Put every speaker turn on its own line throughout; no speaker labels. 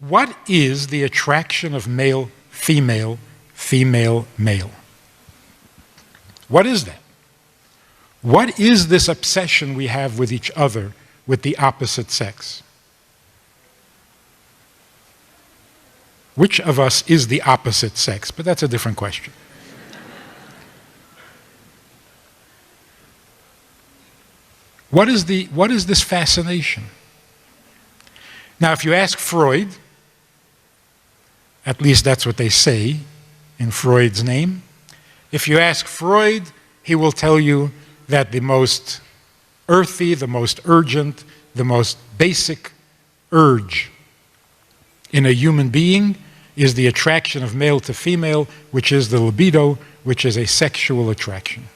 What is the attraction of male, female, female, male? What is that? What is this obsession we have with each other, with the opposite sex? Which of us is the opposite sex? But that's a different question. What is this fascination? Now, if you ask Freud, at least that's what they say in Freud's name, if you ask Freud, he will tell you that the most earthy, the most urgent, the most basic urge in a human being is the attraction of male to female, which is the libido, which is a sexual attraction.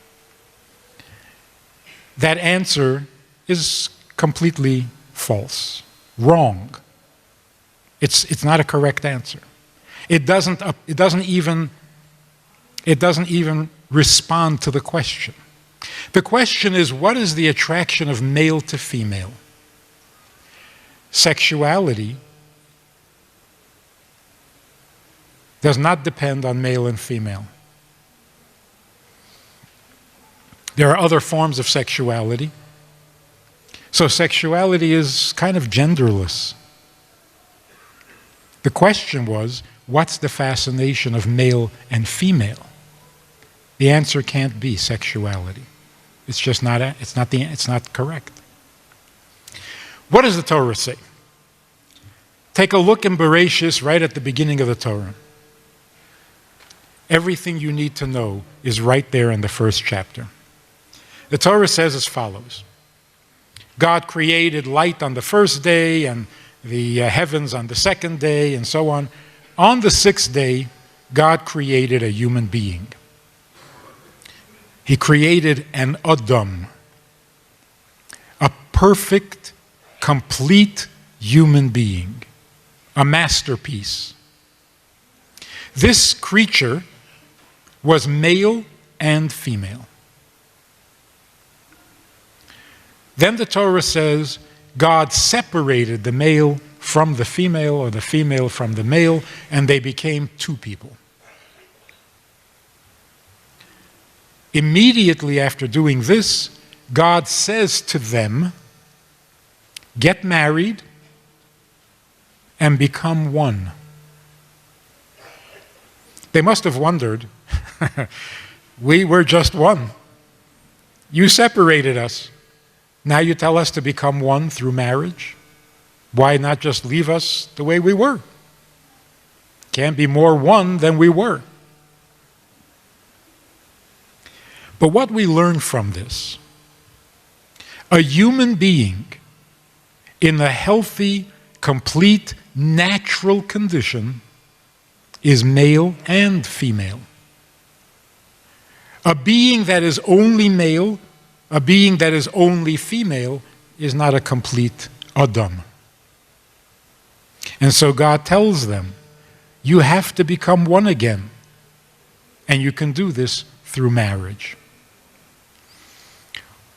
That answer is completely false, wrong. It's not a correct answer. It doesn't even respond to the question. The question is, what is the attraction of male to female? Sexuality does not depend on male and female. There are other forms of sexuality. So sexuality is kind of genderless. The question was, what's the fascination of male and female? The answer can't be sexuality. It's just not. It's not correct. What does the Torah say? Take a look in Bereshis right at the beginning of the Torah. Everything you need to know is right there in the first chapter. The Torah says as follows: God created light on the first day and the heavens on the second day and so on. On the sixth day, God created a human being. He created an Adam, a perfect, complete human being, a masterpiece. This creature was male and female. Then the Torah says God separated the male from the female, or the female from the male, and they became two people. Immediately after doing this, God says to them, get married and become one. They must have wondered, we were just one. You separated us. Now you tell us to become one through marriage? Why not just leave us the way we were? Can't be more one than we were. But what we learn from this, a human being in a healthy, complete, natural condition is male and female. A being that is only male, a being that is only female, is not a complete Adam. And so God tells them, you have to become one again. And you can do this through marriage.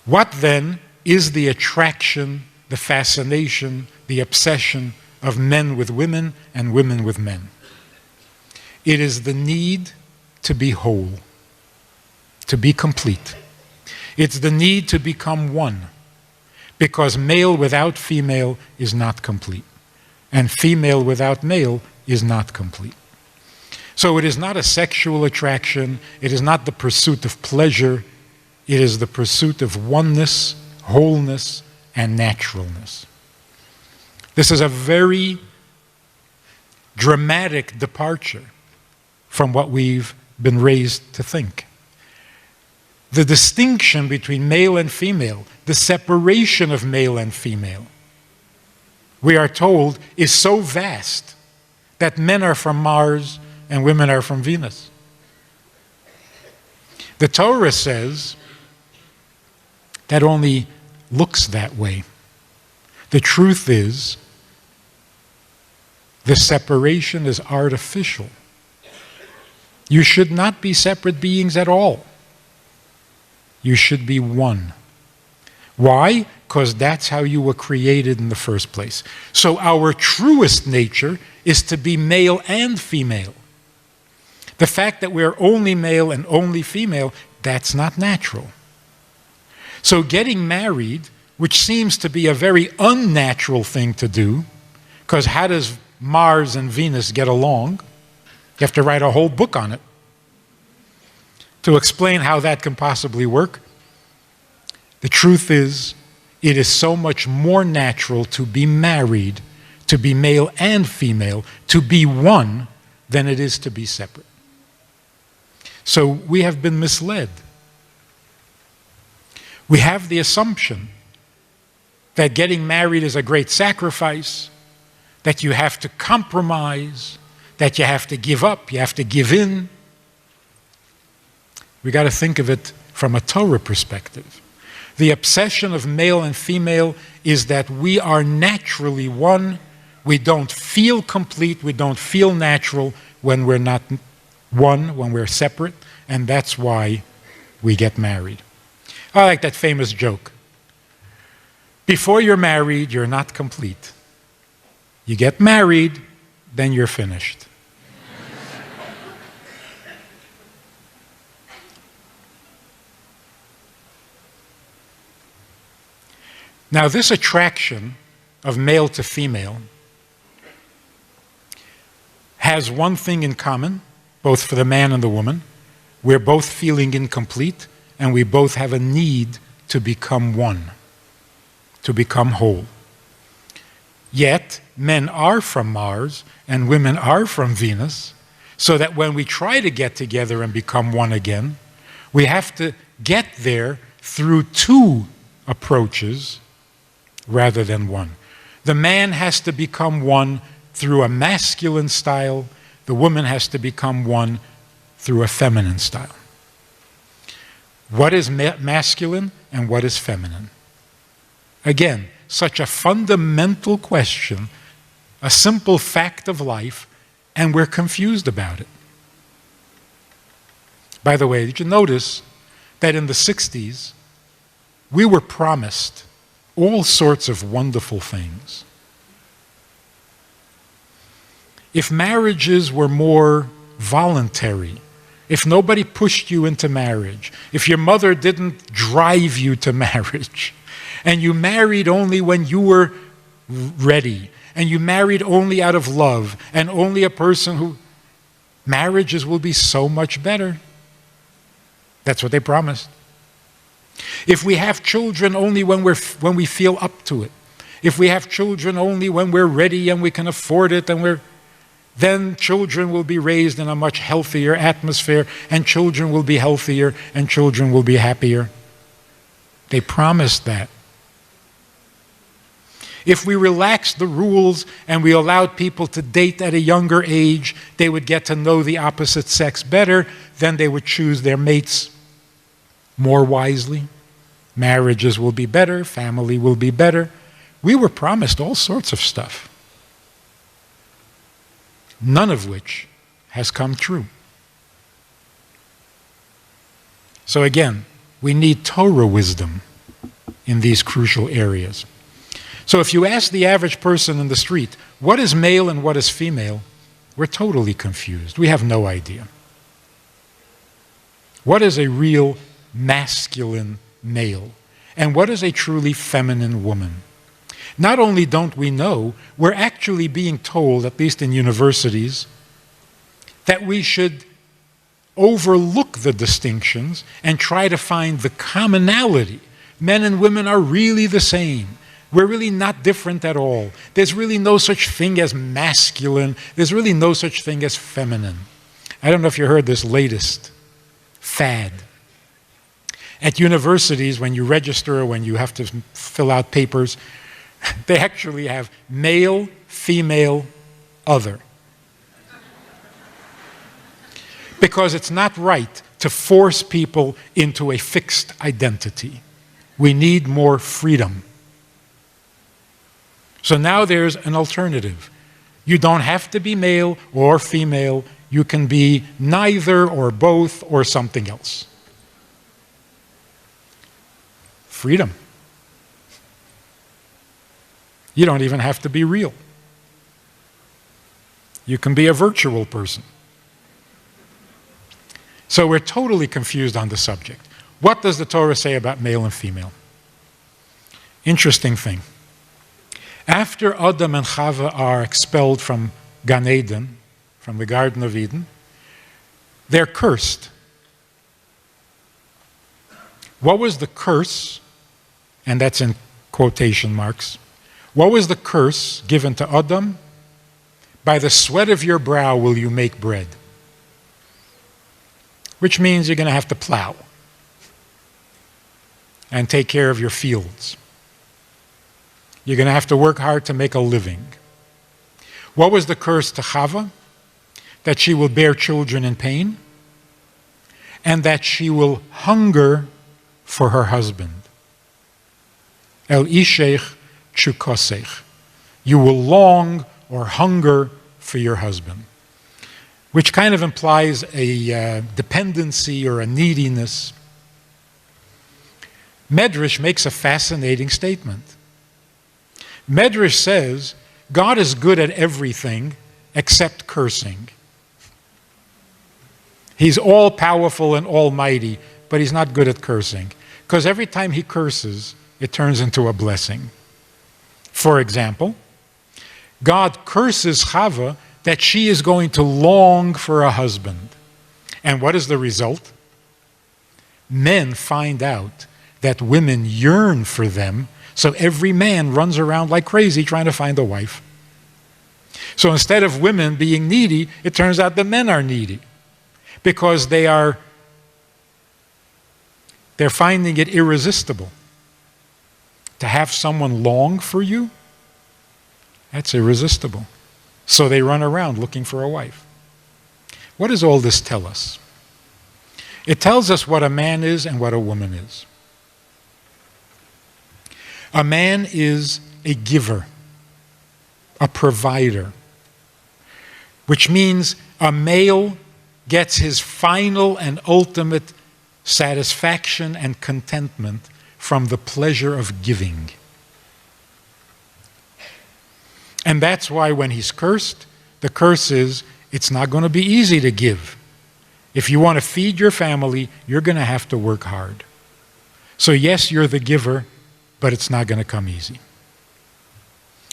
What then is the attraction, the fascination, the obsession of men with women and women with men? It is the need to be whole, to be complete. It's the need to become one, because male without female is not complete, and female without male is not complete. So it is not a sexual attraction, it is not the pursuit of pleasure, it is the pursuit of oneness, wholeness, and naturalness. This is a very dramatic departure from what we've been raised to think. The distinction between male and female, the separation of male and female, we are told is so vast that men are from Mars and women are from Venus. The Torah says that only looks that way. The truth is, the separation is artificial. You should not be separate beings at all. You should be one. Why? Because that's how you were created in the first place. So our truest nature is to be male and female. The fact that we're only male and only female, that's not natural. So getting married, which seems to be a very unnatural thing to do, because how does Mars and Venus get along? You have to write a whole book on it to explain how that can possibly work. The truth is, it is so much more natural to be married, to be male and female, to be one, than it is to be separate. So we have been misled. We have the assumption that getting married is a great sacrifice, that you have to compromise, that you have to give up, you have to give in. We got to think of it from a Torah perspective. The obsession of male and female is that we are naturally one. We don't feel complete, we don't feel natural when we're not one, when we're separate, and that's why we get married. I like that famous joke. Before you're married, you're not complete. You get married, then you're finished. Now, this attraction of male to female has one thing in common, both for the man and the woman. We're both feeling incomplete, and we both have a need to become one, to become whole. Yet, men are from Mars, and women are from Venus, so that when we try to get together and become one again, we have to get there through two approaches rather than one. The man has to become one through a masculine style. The woman has to become one through a feminine style. What is masculine and what is feminine? Again, such a fundamental question, a simple fact of life, and we're confused about it. By the way, did you notice that in the 60s, we were promised all sorts of wonderful things? If marriages were more voluntary, if nobody pushed you into marriage, if your mother didn't drive you to marriage, and you married only when you were ready, and you married only out of love, and only a person who... marriages will be so much better. That's what they promised. If we have children only when we feel up to it, if we have children only when we're ready and we can afford it, then children will be raised in a much healthier atmosphere, and children will be healthier, and children will be happier. They promised that. If we relaxed the rules and we allowed people to date at a younger age, they would get to know the opposite sex better, then they would choose their mates more wisely. Marriages will be better, family will be better. We were promised all sorts of stuff, none of which has come true. So again, we need Torah wisdom in these crucial areas. So if you ask the average person in the street, what is male and what is female, we're totally confused. We have no idea. What is a real masculine male? And what is a truly feminine woman? Not only don't we know, we're actually being told, at least in universities, that we should overlook the distinctions and try to find the commonality. Men and women are really the same. We're really not different at all. There's really no such thing as masculine. There's really no such thing as feminine. I don't know if you heard this latest fad. At universities, when you register, when you have to fill out papers, they actually have male, female, other. Because it's not right to force people into a fixed identity. We need more freedom. So now there's an alternative. You don't have to be male or female. You can be neither or both or something else. Freedom. You don't even have to be real. You can be a virtual person. So we're totally confused on the subject. What does the Torah say about male and female? Interesting thing. After Adam and Chava are expelled from Gan Eden, from the Garden of Eden, they're cursed. What was the curse? And that's in quotation marks. What was the curse given to Adam? By the sweat of your brow will you make bread. Which means you're going to have to plow and take care of your fields. You're going to have to work hard to make a living. What was the curse to Chava? That she will bear children in pain and that she will hunger for her husband. El ishech chukosech. You will long or hunger for your husband, which kind of implies a dependency or a neediness. Medrash makes a fascinating statement. Medrash says, God is good at everything except cursing. He's all-powerful and almighty, but he's not good at cursing. Because every time he curses, it turns into a blessing. For example, God curses Chava that she is going to long for a husband. And what is the result? Men find out that women yearn for them, so every man runs around like crazy trying to find a wife. So instead of women being needy, it turns out the men are needy because they're finding it irresistible. To have someone long for you, that's irresistible. So they run around looking for a wife. What does all this tell us? It tells us what a man is and what a woman is. A man is a giver, a provider, which means a male gets his final and ultimate satisfaction and contentment from the pleasure of giving. And that's why when he's cursed, the curse is, it's not going to be easy to give. If you want to feed your family, you're going to have to work hard. So yes, you're the giver, but it's not going to come easy.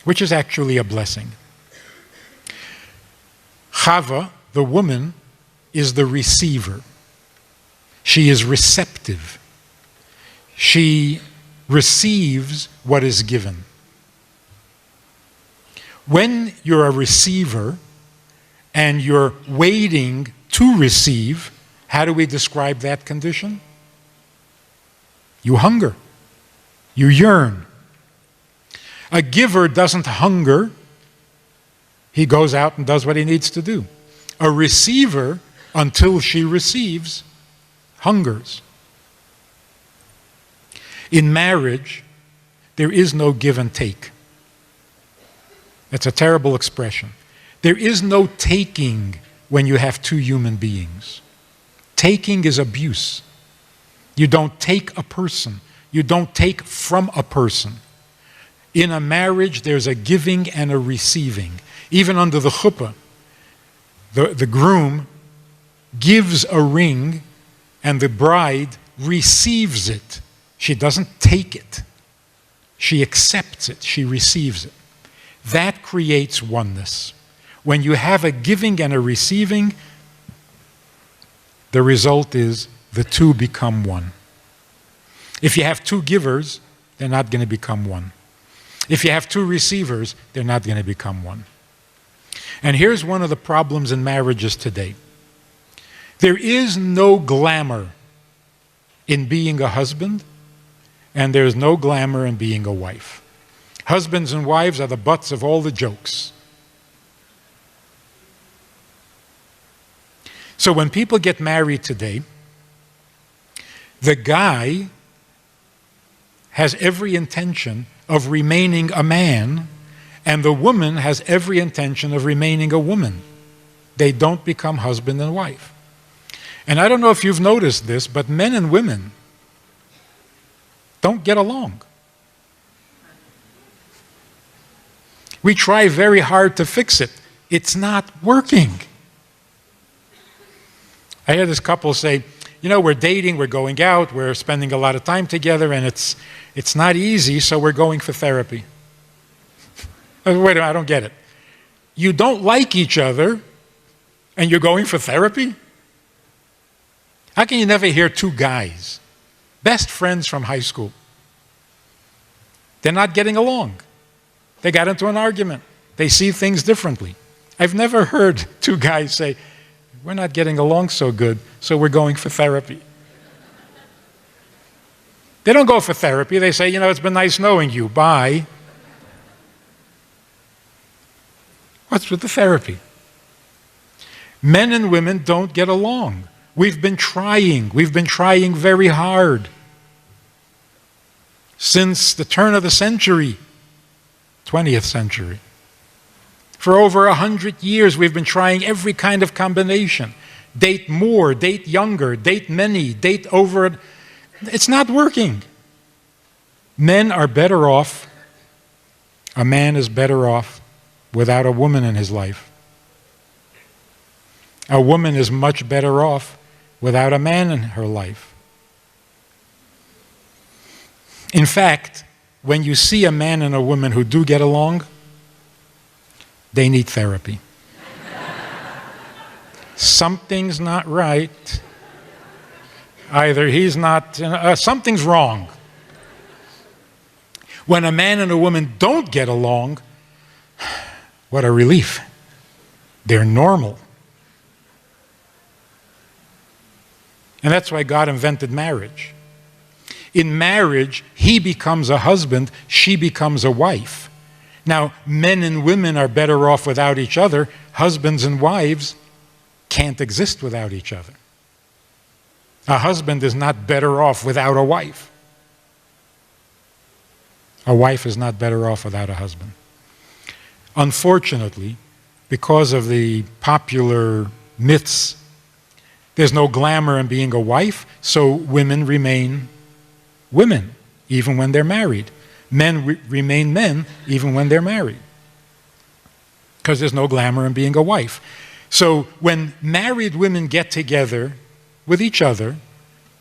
Which is actually a blessing. Chava, the woman, is the receiver. She is receptive. She receives what is given. When you're a receiver and you're waiting to receive, how do we describe that condition? You hunger. You yearn. A giver doesn't hunger. He goes out and does what he needs to do. A receiver, until she receives, hungers. In marriage, there is no give and take. That's a terrible expression. There is no taking when you have two human beings. Taking is abuse. You don't take a person. You don't take from a person. In a marriage, there's a giving and a receiving. Even under the chuppah, the groom gives a ring and the bride receives it. She doesn't take it. She accepts it. She receives it. That creates oneness. When you have a giving and a receiving, the result is the two become one. If you have two givers, they're not going to become one. If you have two receivers, they're not going to become one. And here's one of the problems in marriages today. There is no glamour in being a husband, and there's no glamour in being a wife. Husbands and wives are the butts of all the jokes. So when people get married today, the guy has every intention of remaining a man, and the woman has every intention of remaining a woman. They don't become husband and wife. And I don't know if you've noticed this, but men and women don't get along. We try very hard to fix it. It's not working. I had this couple say, you know, we're dating, we're going out, we're spending a lot of time together, and it's not easy, so we're going for therapy. Wait a minute, I don't get it. You don't like each other, and you're going for therapy? How can you never hear two guys, best friends from high school? They're not getting along. They got into an argument. They see things differently. I've never heard two guys say, we're not getting along so good, so we're going for therapy. They don't go for therapy. They say, you know, it's been nice knowing you. Bye. What's with the therapy? Men and women don't get along. We've been trying very hard. Since the turn of the century, 20th century. For over 100 years, we've been trying every kind of combination. Date more, date younger, date many, date over. It's not working. Men are better off. A man is better off without a woman in his life. A woman is much better off without a man in her life. In fact, when you see a man and a woman who do get along, they need therapy. Something's not right. Either he's not, something's wrong. When a man and a woman don't get along, what a relief. They're normal. And that's why God invented marriage. In marriage, he becomes a husband, she becomes a wife. Now, men and women are better off without each other. Husbands and wives can't exist without each other. A husband is not better off without a wife. A wife is not better off without a husband. Unfortunately, because of the popular myths, there's no glamour in being a wife, so women remain women, even when they're married. Men remain men, even when they're married. Because there's no glamour in being a wife. So when married women get together with each other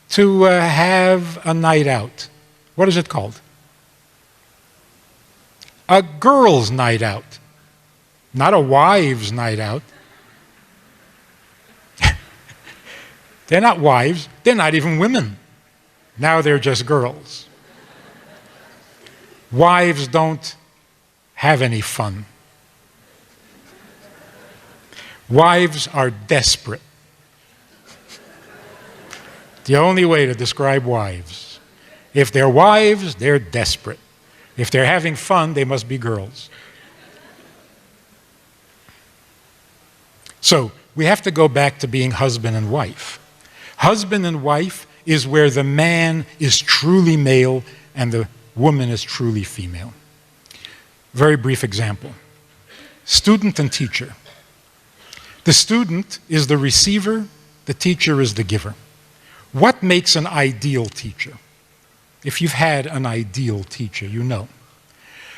to have a night out, what is it called? A girls' night out. Not a wives' night out. They're not wives, they're not even women. Now they're just girls. Wives don't have any fun. Wives are desperate. The only way to describe wives. If they're wives, they're desperate. If they're having fun, they must be girls. So we have to go back to being husband and wife. Husband and wife is where the man is truly male and the woman is truly female. Very brief example. Student and teacher. The student is the receiver, the teacher is the giver. What makes an ideal teacher? If you've had an ideal teacher, you know.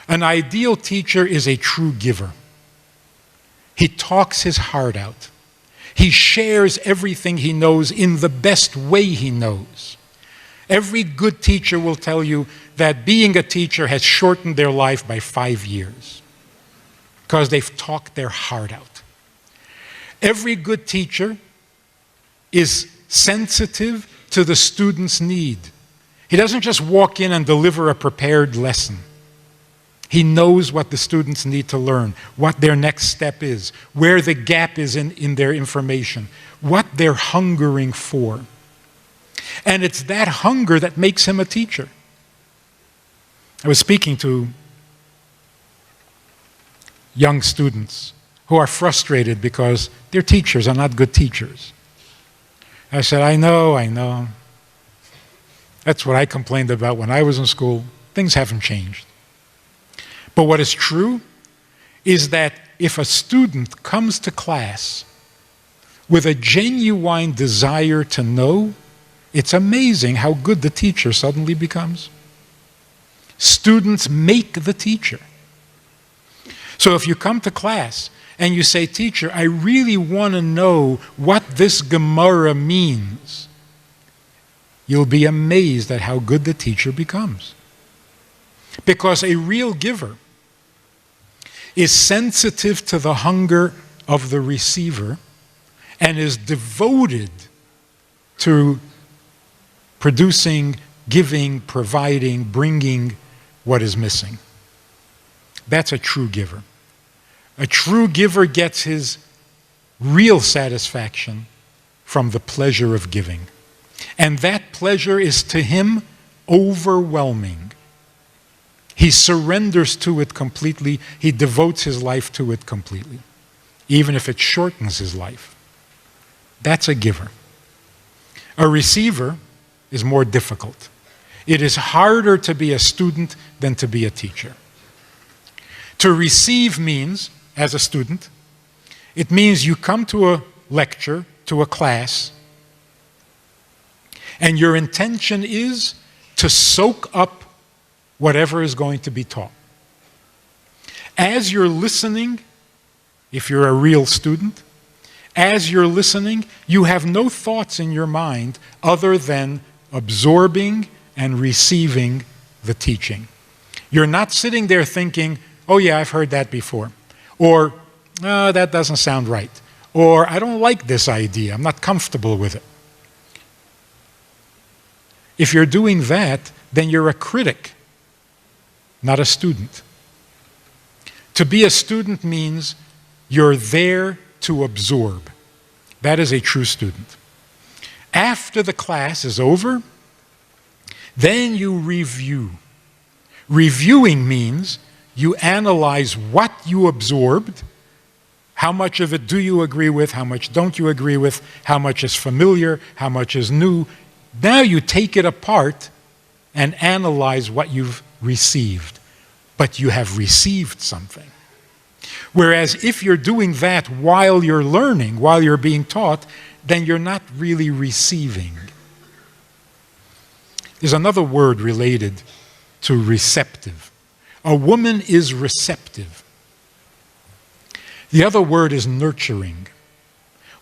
An ideal teacher is a true giver. He talks his heart out. He shares everything he knows in the best way he knows. Every good teacher will tell you that being a teacher has shortened their life by 5 years because they've talked their heart out. Every good teacher is sensitive to the student's need. He doesn't just walk in and deliver a prepared lesson. He knows what the students need to learn, what their next step is, where the gap is in their information, what they're hungering for. And it's that hunger that makes him a teacher. I was speaking to young students who are frustrated because their teachers are not good teachers. I said, I know. That's what I complained about when I was in school. Things haven't changed. But what is true is that if a student comes to class with a genuine desire to know, it's amazing how good the teacher suddenly becomes. Students make the teacher. So if you come to class and you say, teacher, I really want to know what this Gemara means, you'll be amazed at how good the teacher becomes. Because a real giver is sensitive to the hunger of the receiver and is devoted to producing, giving, providing, bringing what is missing. That's a true giver. A true giver gets his real satisfaction from the pleasure of giving. And that pleasure is to him overwhelming. He surrenders to it completely. He devotes his life to it completely, even if it shortens his life. That's a giver. A receiver is more difficult. It is harder to be a student than to be a teacher. To receive means, as a student, it means you come to a lecture, to a class, and your intention is to soak up whatever is going to be taught. As you're listening, if you're a real student, as you're listening, you have no thoughts in your mind other than absorbing and receiving the teaching. You're not sitting there thinking, oh yeah, I've heard that before. Or, oh, that doesn't sound right. Or, I don't like this idea. I'm not comfortable with it. If you're doing that, then you're a critic, not a student. To be a student means you're there to absorb. That is a true student. After the class is over, then you review. Reviewing means you analyze what you absorbed, how much of it do you agree with, how much don't you agree with, how much is familiar, how much is new. Now you take it apart and analyze what you've received. But you have received something. Whereas if you're doing that while you're learning, while you're being taught, then you're not really receiving. There's another word related to receptive. A woman is receptive. The other word is nurturing.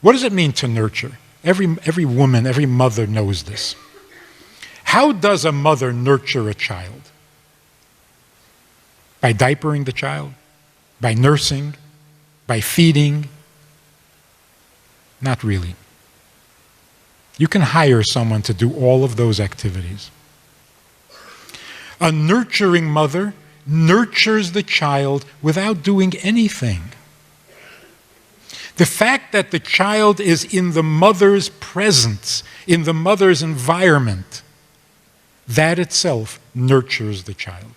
What does it mean to nurture? Every woman, every mother knows this. How does a mother nurture a child? By diapering the child? By nursing? By feeding? Not really. You can hire someone to do all of those activities. A nurturing mother nurtures the child without doing anything. The fact that the child is in the mother's presence, in the mother's environment, that itself nurtures the child.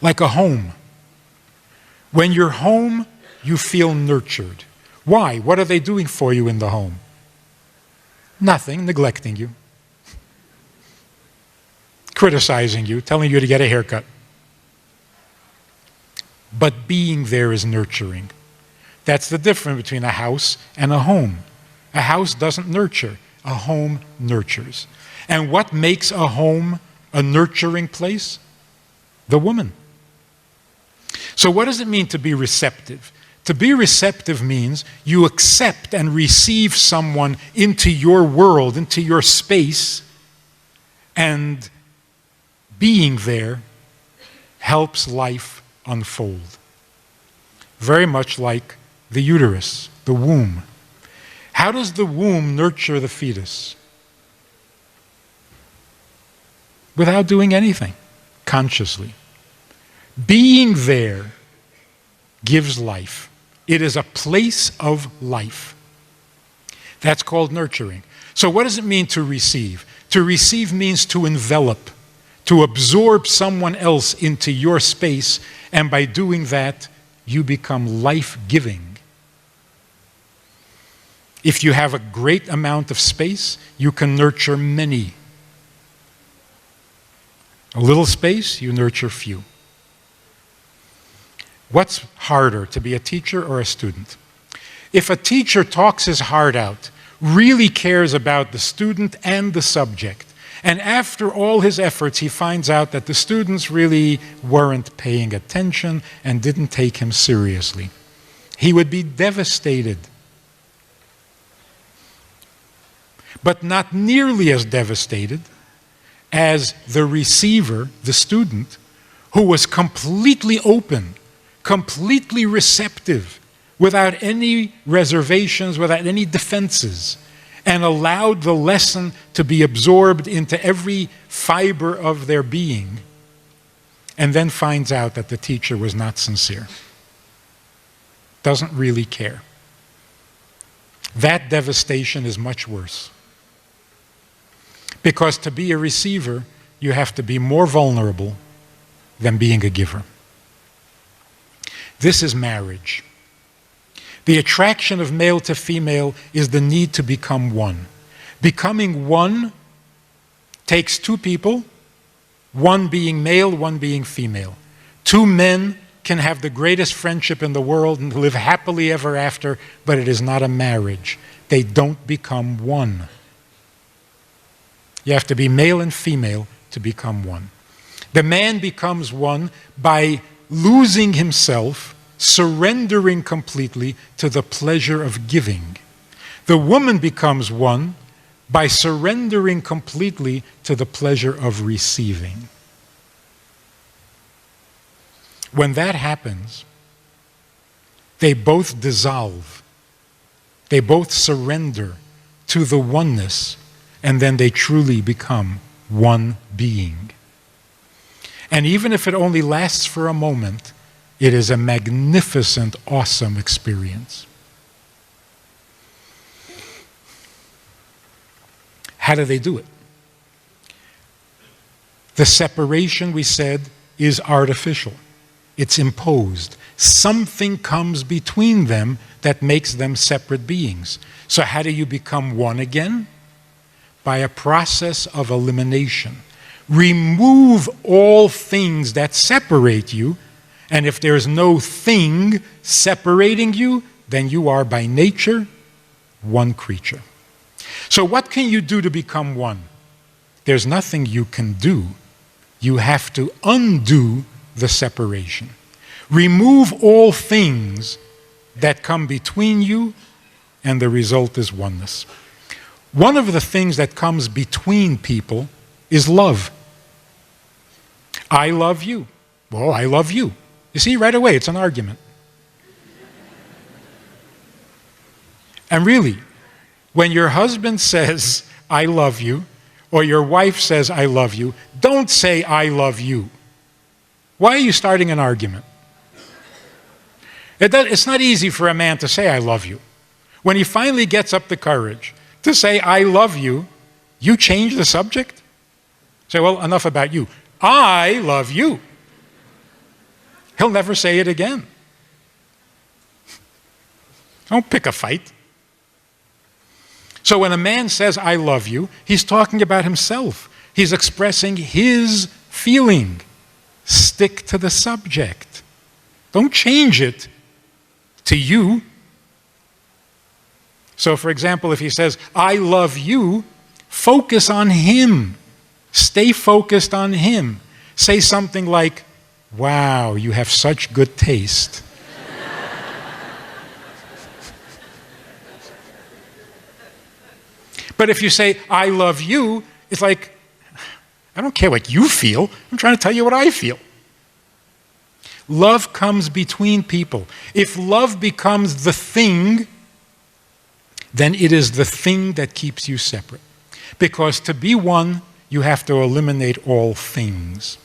Like a home. When you're home, you feel nurtured. Why? What are they doing for you in the home? Nothing, neglecting you. Criticizing you, telling you to get a haircut. But being there is nurturing. That's the difference between a house and a home. A house doesn't nurture. A home nurtures. And what makes a home a nurturing place? The woman. So what does it mean to be receptive? To be receptive means you accept and receive someone into your world, into your space, and being there helps life unfold. Very much like the uterus, the womb. How does the womb nurture the fetus? Without doing anything, consciously. Being there gives life. It is a place of life. That's called nurturing. So what does it mean to receive? To receive means to envelop, to absorb someone else into your space, and by doing that, you become life-giving. If you have a great amount of space, you can nurture many. A little space, you nurture few. What's harder, to be a teacher or a student? If a teacher talks his heart out, really cares about the student and the subject, And after all his efforts, he finds out that the students really weren't paying attention and didn't take him seriously. He would be devastated. But not nearly as devastated as the receiver, the student, who was completely open, completely receptive, without any reservations, without any defenses, and allowed the lesson to be absorbed into every fiber of their being, and then finds out that the teacher was not sincere, doesn't really care. That devastation is much worse. Because to be a receiver, you have to be more vulnerable than being a giver. This is marriage. The attraction of male to female is the need to become one. Becoming one takes two people, one being male, one being female. Two men can have the greatest friendship in the world and live happily ever after, but it is not a marriage. They don't become one. You have to be male and female to become one. The man becomes one by losing himself, surrendering completely to the pleasure of giving. The woman becomes one by surrendering completely to the pleasure of receiving. When that happens, they both dissolve. They both surrender to the oneness, and then they truly become one being. And even if it only lasts for a moment, it is a magnificent, awesome experience. How do they do it? The separation, we said, is artificial. It's imposed. Something comes between them that makes them separate beings. So how do you become one again? By a process of elimination. Remove all things that separate you, and if there is no thing separating you, then you are by nature one creature. So what can you do to become one? There's nothing you can do. You have to undo the separation. Remove all things that come between you, and the result is oneness. One of the things that comes between people is love. I love you. Well, I love you. You see, right away, it's an argument. And really, when your husband says, I love you, or your wife says, I love you, don't say, I love you. Why are you starting an argument? It's not easy for a man to say, I love you. When he finally gets up the courage to say, I love you, you change the subject? Say, well, enough about you. I love you. He'll never say it again. Don't pick a fight. So when a man says, I love you, he's talking about himself. He's expressing his feeling. Stick to the subject. Don't change it to you. So, for example, if he says, I love you, focus on him. Stay focused on him. Say something like, wow, you have such good taste. But if you say, I love you, it's like, I don't care what you feel. I'm trying to tell you what I feel. Love comes between people. If love becomes the thing, then it is the thing that keeps you separate. Because to be one, you have to eliminate all things.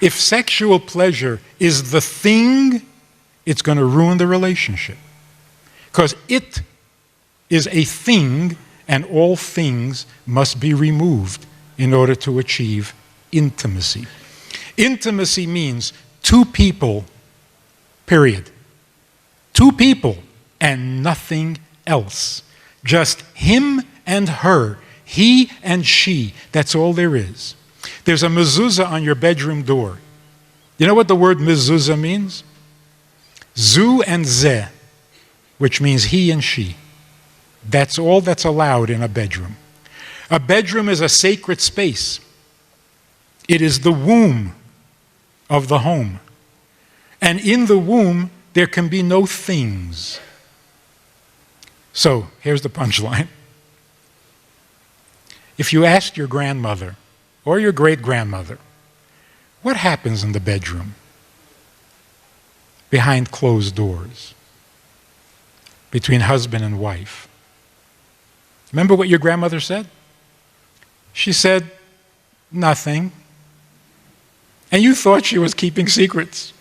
If sexual pleasure is the thing, it's going to ruin the relationship. Because it is a thing, and all things must be removed in order to achieve intimacy. Intimacy means two people, period. Two people and nothing else. Just him and her, he and she. That's all there is. There's a mezuzah on your bedroom door. You know what the word mezuzah means? Zu and ze, which means he and she. That's all that's allowed in a bedroom. A bedroom is a sacred space. It is the womb of the home. And in the womb, there can be no things. So, here's the punchline. If you asked your grandmother or your great-grandmother, what happens in the bedroom? Behind closed doors, between husband and wife. Remember what your grandmother said? She said, nothing. And you thought she was keeping secrets.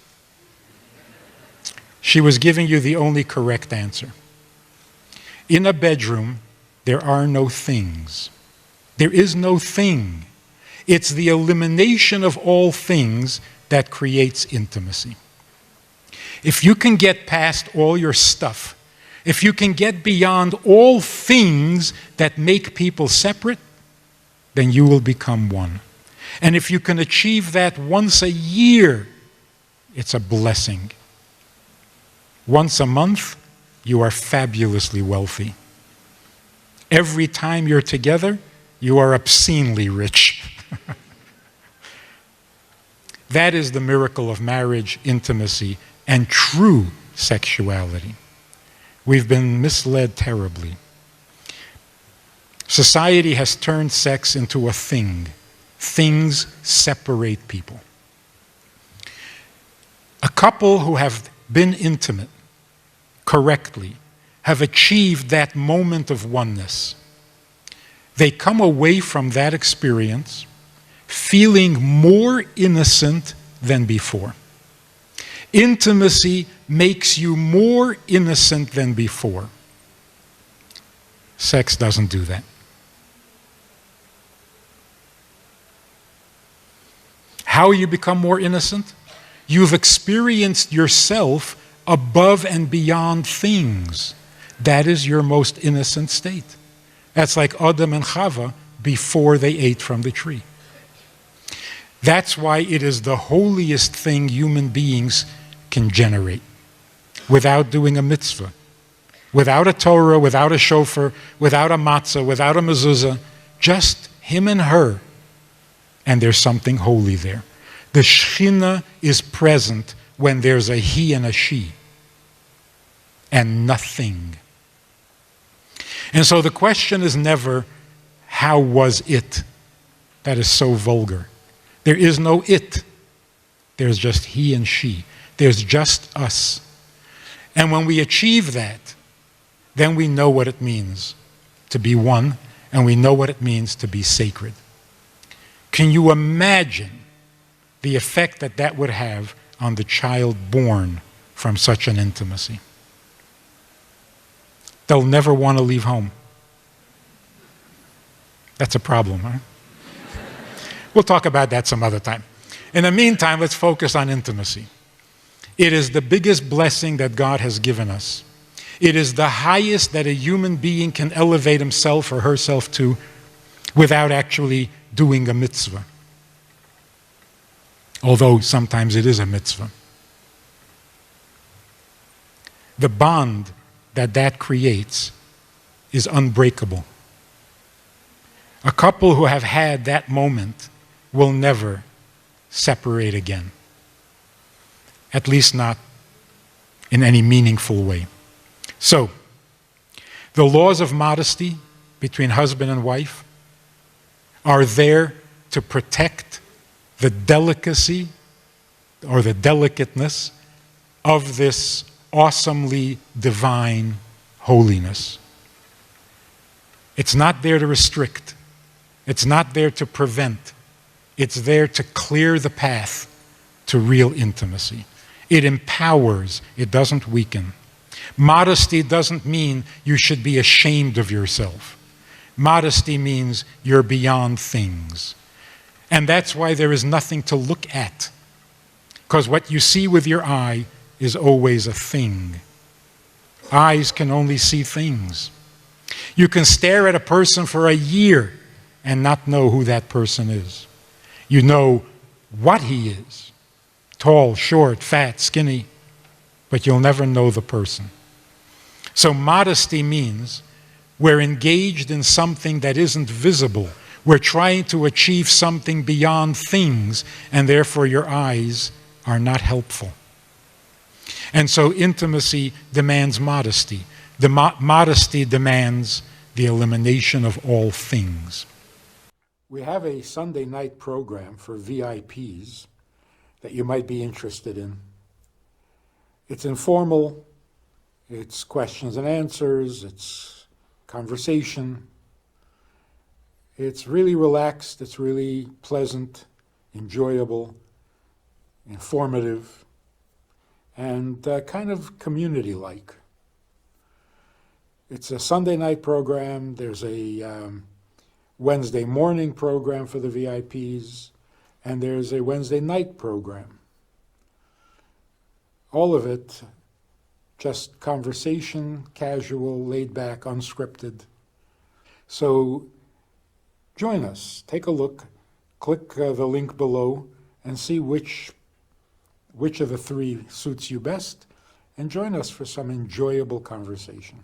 She was giving you the only correct answer. In a bedroom, there are no things. There is no thing. It's the elimination of all things that creates intimacy. If you can get past all your stuff, if you can get beyond all things that make people separate, then you will become one. And if you can achieve that once a year, it's a blessing. Once a month, you are fabulously wealthy. Every time you're together, you are obscenely rich. That is the miracle of marriage, intimacy, and true sexuality. We've been misled terribly. Society has turned sex into a thing. Things separate people. A couple who have been intimate correctly have achieved that moment of oneness. They come away from that experience feeling more innocent than before. Intimacy makes you more innocent than before. Sex doesn't do that. How you become more innocent? You've experienced yourself above and beyond things. That is your most innocent state. That's like Adam and Chava before they ate from the tree. That's why it is the holiest thing human beings can generate without doing a mitzvah, without a Torah, without a shofar, without a matzah, without a mezuzah, just him and her, and there's something holy there. The Shekhinah is present when there's a he and a she, and nothing. And so the question is never, how was it? That is so vulgar. There is no it. There's just he and she. There's just us. And when we achieve that, then we know what it means to be one, and we know what it means to be sacred. Can you imagine the effect that that would have on the child born from such an intimacy? They'll never want to leave home. That's a problem, huh? We'll talk about that some other time. In the meantime, let's focus on intimacy. It is the biggest blessing that God has given us. It is the highest that a human being can elevate himself or herself to without actually doing a mitzvah. Although sometimes it is a mitzvah. The bond that creates is unbreakable. A couple who have had that moment will never separate again. At least not in any meaningful way. So, the laws of modesty between husband and wife are there to protect the delicacy or the delicateness of this awesomely divine holiness. It's not there to restrict. It's not there to prevent. It's there to clear the path to real intimacy. It empowers, it doesn't weaken. Modesty doesn't mean you should be ashamed of yourself. Modesty means you're beyond things. And that's why there is nothing to look at. Because what you see with your eye is always a thing. Eyes can only see things. You can stare at a person for a year and not know who that person is. You know what he is. Tall, short, fat, skinny, but you'll never know the person. So modesty means We're engaged in something that isn't visible. We're trying to achieve something beyond things, and therefore your eyes are not helpful. And so intimacy demands modesty. The modesty demands the elimination of all things. We have a Sunday night program for VIPs that you might be interested in. It's informal, it's questions and answers, it's conversation. It's really relaxed, it's really pleasant, enjoyable, informative, and kind of community-like. It's a Sunday night program. There's a Wednesday morning program for the VIPs, and there's a Wednesday night program. All of it just conversation, casual, laid back, unscripted. So join us, take a look, click the link below and see which of the three suits you best, and join us for some enjoyable conversation.